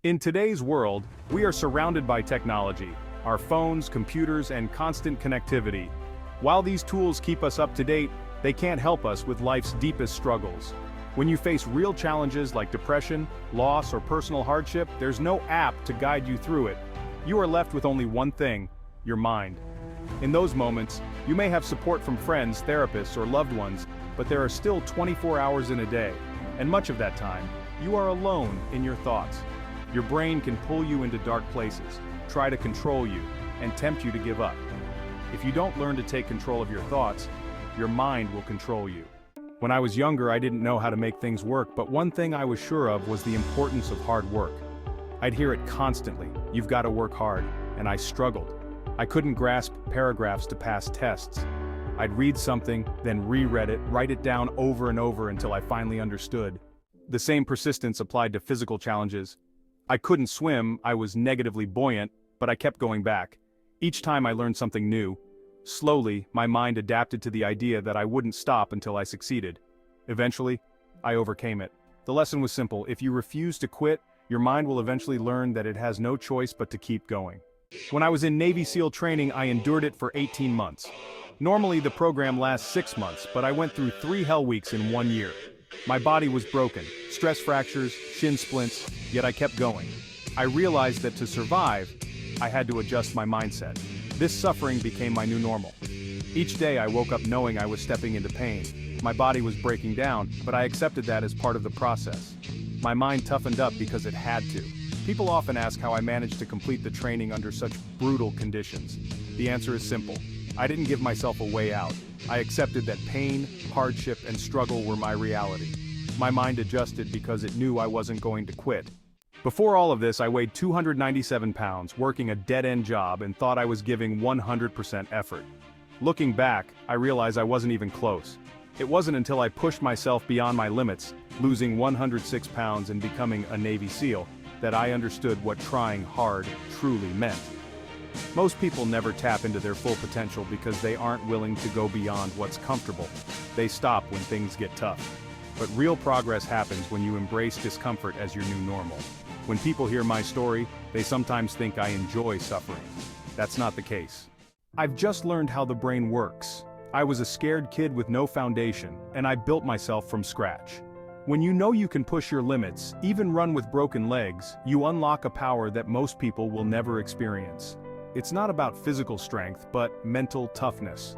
In today's world, we are surrounded by technology, our phones, computers, and constant connectivity. While these tools keep us up to date, they can't help us with life's deepest struggles. When you face real challenges like depression, loss, or personal hardship, there's no app to guide you through it. You are left with only one thing: your mind. In those moments, you may have support from friends, therapists, or loved ones, but there are still 24 hours in a day, and much of that time, you are alone in your thoughts. Your brain can pull you into dark places, try to control you, and tempt you to give up. If you don't learn to take control of your thoughts, your mind will control you. When I was younger, I didn't know how to make things work, but one thing I was sure of was the importance of hard work. I'd hear it constantly: "You've got to work hard," and I struggled. I couldn't grasp paragraphs to pass tests. I'd read something, then reread it, write it down over and over until I finally understood. The same persistence applied to physical challenges. I couldn't swim, I was negatively buoyant, but I kept going back. Each time I learned something new. Slowly, my mind adapted to the idea that I wouldn't stop until I succeeded. Eventually, I overcame it. The lesson was simple: if you refuse to quit, your mind will eventually learn that it has no choice but to keep going. When I was in Navy SEAL training, I endured it for 18 months. Normally the program lasts 6 months, but I went through 3 hell weeks in 1 year. My body was broken, stress fractures, shin splints, yet I kept going. I realized that to survive, I had to adjust my mindset. This suffering became my new normal. Each day I woke up knowing I was stepping into pain. My body was breaking down, but I accepted that as part of the process. My mind toughened up because it had to. People often ask how I managed to complete the training under such brutal conditions. The answer is simple: I didn't give myself a way out. I accepted that pain, hardship, and struggle were my reality. My mind adjusted because it knew I wasn't going to quit. Before all of this, I weighed 297 pounds, working a dead-end job, and thought I was giving 100% effort. Looking back, I realized I wasn't even close. It wasn't until I pushed myself beyond my limits, losing 106 pounds and becoming a Navy SEAL, that I understood what trying hard truly meant. Most people never tap into their full potential because they aren't willing to go beyond what's comfortable. They stop when things get tough. But real progress happens when you embrace discomfort as your new normal. When people hear my story, they sometimes think I enjoy suffering. That's not the case. I've just learned how the brain works. I was a scared kid with no foundation, and I built myself from scratch. When you know you can push your limits, even run with broken legs, you unlock a power that most people will never experience. It's not about physical strength, but mental toughness.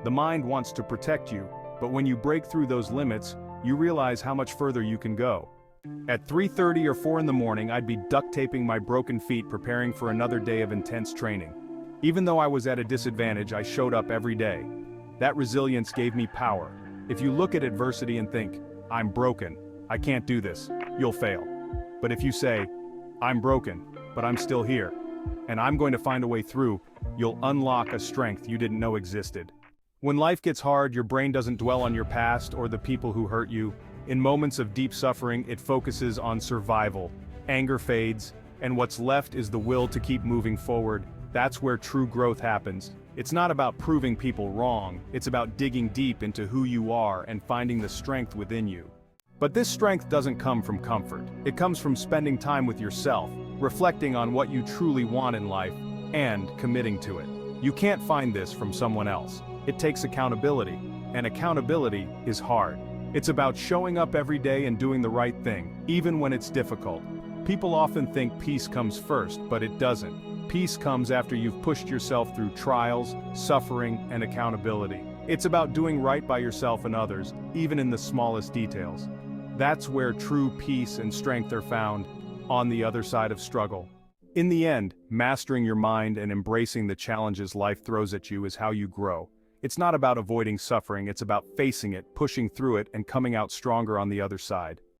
The mind wants to protect you, but when you break through those limits, you realize how much further you can go. At 3:30 or 4 in the morning, I'd be duct taping my broken feet, preparing for another day of intense training. Even though I was at a disadvantage, I showed up every day. That resilience gave me power. If you look at adversity and think, "I'm broken, I can't do this," you'll fail. But if you say, "I'm broken, but I'm still here, and I'm going to find a way through," you'll unlock a strength you didn't know existed. When life gets hard, your brain doesn't dwell on your past or the people who hurt you. In moments of deep suffering, it focuses on survival. Anger fades, and what's left is the will to keep moving forward. That's where true growth happens. It's not about proving people wrong, it's about digging deep into who you are and finding the strength within you. But this strength doesn't come from comfort. It comes from spending time with yourself, reflecting on what you truly want in life, and committing to it. You can't find this from someone else. It takes accountability, and accountability is hard. It's about showing up every day and doing the right thing, even when it's difficult. People often think peace comes first, but it doesn't. Peace comes after you've pushed yourself through trials, suffering, and accountability. It's about doing right by yourself and others, even in the smallest details. That's where true peace and strength are found, on the other side of struggle. In the end, mastering your mind and embracing the challenges life throws at you is how you grow. It's not about avoiding suffering, it's about facing it, pushing through it, and coming out stronger on the other side.